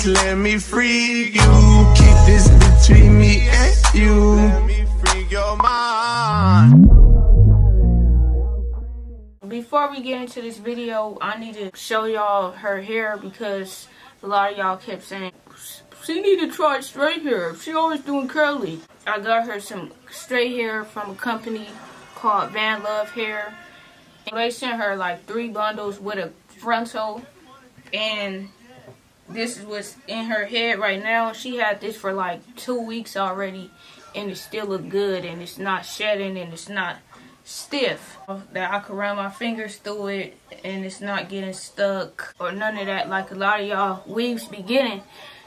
Just let me freak you. Keep this between me and you. Let me freak your mind. Before we get into this video, I need to show y'all her hair because a lot of y'all kept saying, she need to try straight hair. She always doing curly. I got her some straight hair from a company called Van Love Hair. And they sent her like 3 bundles with a frontal. And this is what's in her head right now. She had this for like 2 weeks already. And it still look good. And it's not shedding and it's not stiff. That I can run my fingers through it. And it's not getting stuck or none of that like a lot of y'all weaves be getting.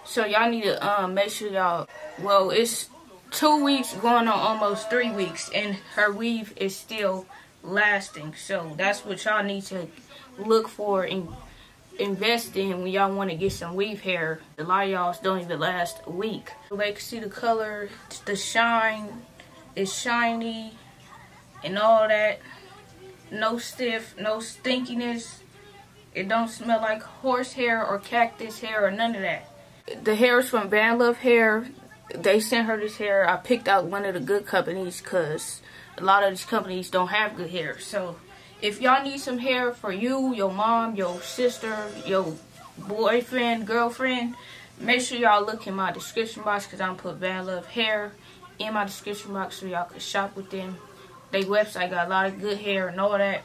So y'all need to make sure y'all, well, it's 2 weeks going on almost 3 weeks and her weave is still lasting. So that's what y'all need to look for and invest in when y'all want to get some weave hair. A lot of y'all don't even last a week. They can see the color, the shine, it's shiny and all that. No stiff, no stinkiness. It don't smell like horsehair or cactus hair or none of that. The hair is from Van Love Hair. They sent her this hair. I picked out one of the good companies because a lot of these companies don't have good hair. So if y'all need some hair for you, your mom, your sister, your boyfriend, girlfriend, make sure y'all look in my description box because I'm going to put Van Love Hair in my description box so y'all can shop with them. Their website got a lot of good hair and all that.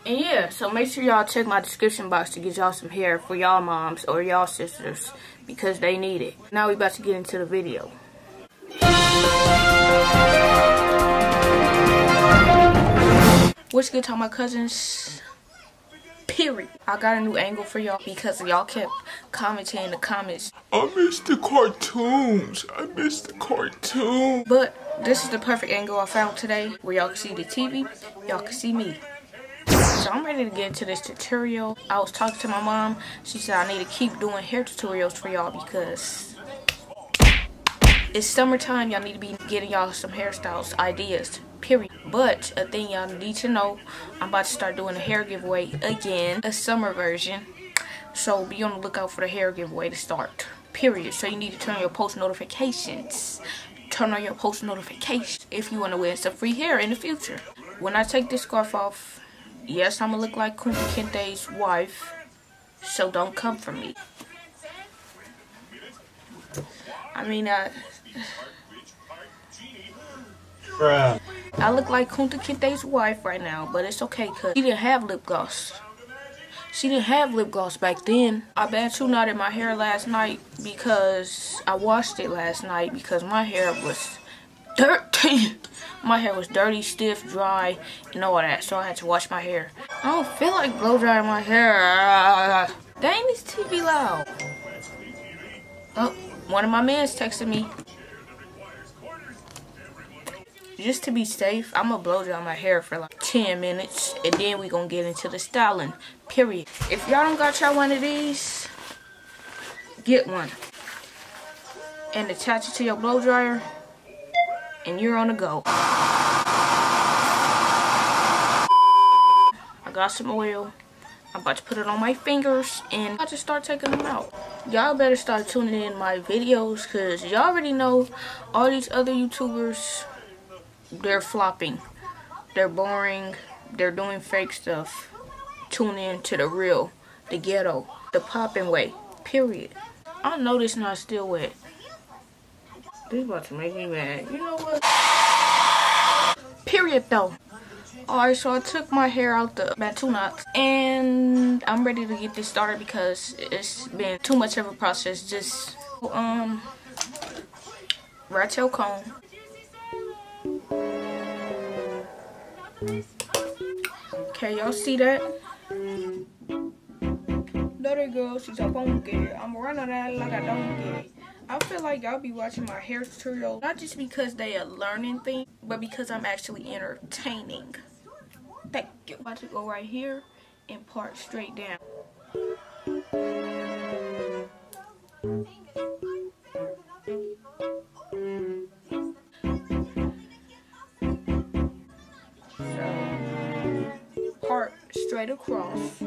And yeah, so make sure y'all check my description box to get y'all some hair for y'all moms or y'all sisters because they need it. Now we about to get into the video. What's good to my cousins? Period. I got a new angle for y'all because y'all kept commenting in the comments. I miss the cartoons. I miss the cartoons. But this is the perfect angle I found today where y'all can see the TV, y'all can see me. So I'm ready to get into this tutorial. I was talking to my mom. She said I need to keep doing hair tutorials for y'all because it's summertime. Y'all need to be getting y'all some hairstyles, ideas, period. But a thing y'all need to know, I'm about to start doing a hair giveaway again, a summer version. So be on the lookout for the hair giveaway to start, period. So you need to turn on your post notifications. Turn on your post notifications if you want to win some free hair in the future. When I take this scarf off, yes, I'm gonna look like Kunta Kinte's wife, so don't come for me. I mean, I look like Kunta Kinte's wife right now, but it's okay because she didn't have lip gloss. She didn't have lip gloss back then. I bad-too knotted my hair last night because I washed it last night because my hair was dirty. My hair was dirty, stiff, dry, and all that, so I had to wash my hair. I don't feel like blow drying my hair. Dang, this TV loud. Oh, one of my mans texted me. Just to be safe, I'm gonna blow dry my hair for like 10 minutes, and then we gonna get into the styling, period. If y'all don't got y'all one of these, get one. And attach it to your blow dryer. And you're on the go. I got some oil. I'm about to put it on my fingers and I'm about to start taking them out. Y'all better start tuning in my videos because y'all already know all these other YouTubers, they're flopping. They're boring. They're doing fake stuff. Tune in to the real, the ghetto, the popping way, period. I know this not still wet. This is about to make me mad. You know what? Period though. Alright, so I took my hair out the bad-2 knots and I'm ready to get this started because it's been too much of a process. Just rat tail comb. Okay, y'all see that? There girl, she's a funky. I'm running that like I don't get it. I feel like y'all be watching my hair tutorial not just because they are learning things, but because I'm actually entertaining. Thank you. I'm about to go right here and part straight down. So, part straight across.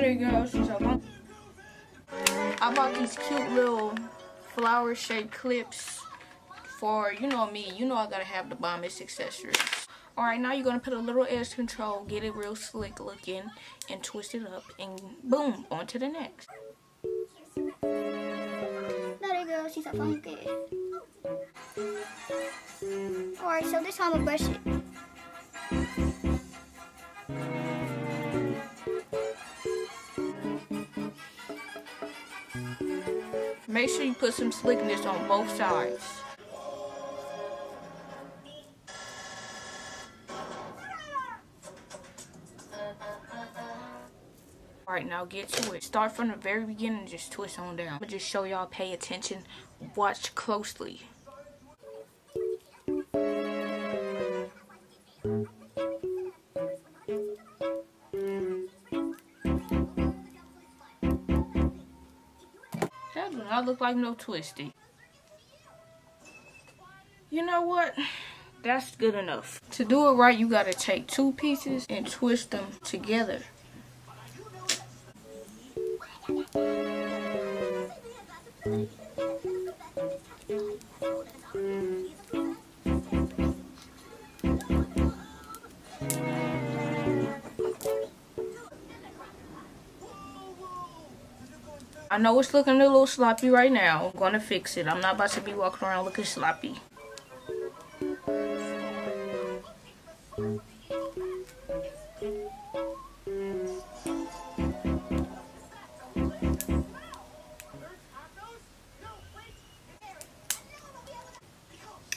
There you go. I bought these cute little flower shaped clips for, you know me, you know I gotta have the bombest accessories. Alright, now you're gonna put a little edge control, get it real slick looking, and twist it up, and boom, on to the next. There you go, she's so funky. Alright, so this time I'm gonna brush it. Make sure you put some slickness on both sides. Alright, now get to it. Start from the very beginning and just twist on down. I'm gonna just show y'all, pay attention, watch closely. That do not look like no twisty. You know what? That's good enough. To do it right, you gotta take two pieces and twist them together. I know it's looking a little sloppy right now. I'm gonna fix it. I'm not about to be walking around looking sloppy.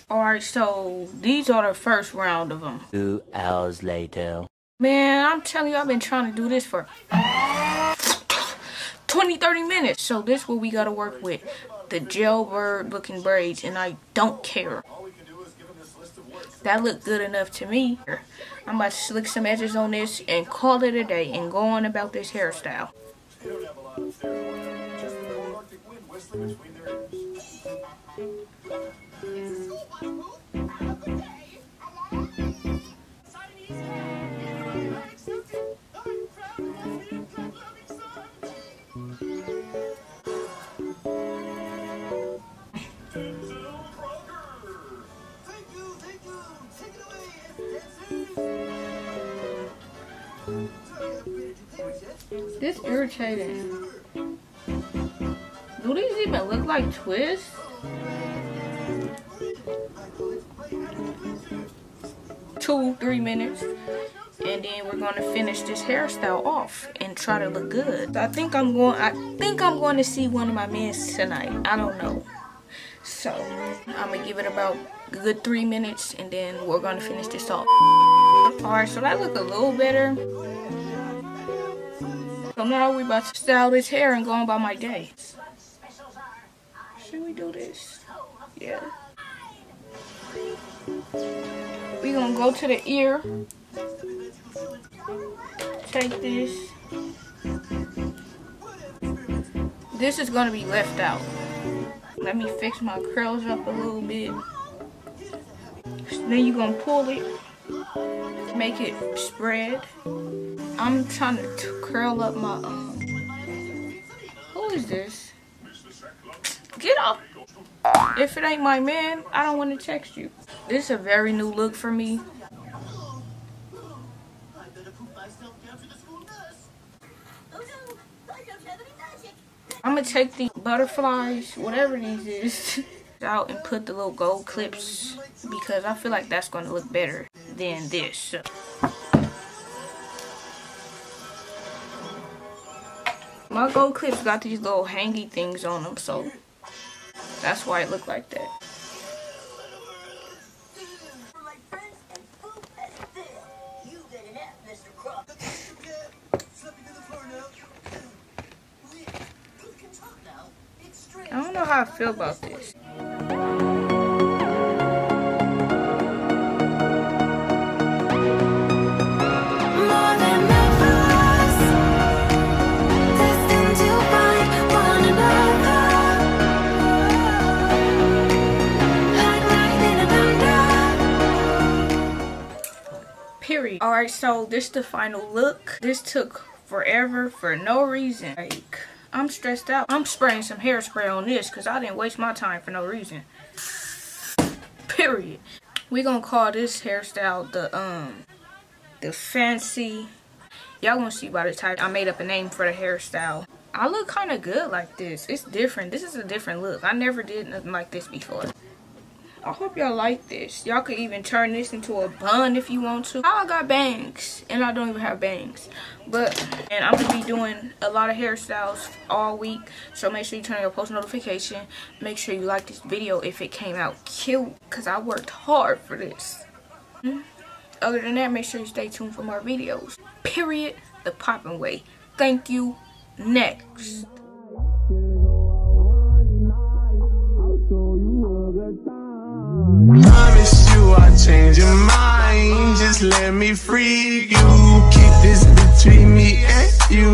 Alright, so these are the first round of them. 2 hours later. Man, I'm telling you, I've been trying to do this for 20-30 minutes. So this is what we gotta work with. The jailbird looking braids, and I don't care. That looked good enough to me. I'm about to slick some edges on this and call it a day and go on about this hairstyle. This irritating. Do these even look like twists? Two, 3 minutes, and then we're gonna finish this hairstyle off and try to look good. I think I'm going to see one of my mans tonight. I don't know. So I'm gonna give it about a good 3 minutes, and then we're gonna finish this off. Alright, so that look a little better. So now we're about to style this hair and go on about my day. Should we do this? Yeah. We're gonna go to the ear. Take this. This is gonna be left out. Let me fix my curls up a little bit. Then you're gonna pull it. Make it spread. I'm trying to curl up my who is this? Get off. If it ain't my man, I don't want to text you. This is a very new look for me. I'm gonna take the butterflies, whatever these is, out and put the little gold clips because I feel like that's gonna look better than this. My gold clips got these little hangy things on them, so that's why it looked like that. I don't know how I feel about this. Period. Alright, so this is the final look. This took forever for no reason. Like, I'm stressed out. I'm spraying some hairspray on this because I didn't waste my time for no reason. Period. We gonna call this hairstyle the fancy. Y'all gonna see by the title. I made up a name for the hairstyle. I look kind of good like this. It's different. This is a different look. I never did nothing like this before. I hope y'all like this. Y'all could even turn this into a bun if you want to. I got bangs and I don't even have bangs. And I'm gonna be doing a lot of hairstyles all week. So make sure you turn on your post notification. Make sure you like this video if it came out cute, because I worked hard for this. Other than that, make sure you stay tuned for more videos. Period. The poppin' way. Thank you. Next. Promise you I'll change your mind. Just let me free you. Keep this between me and you.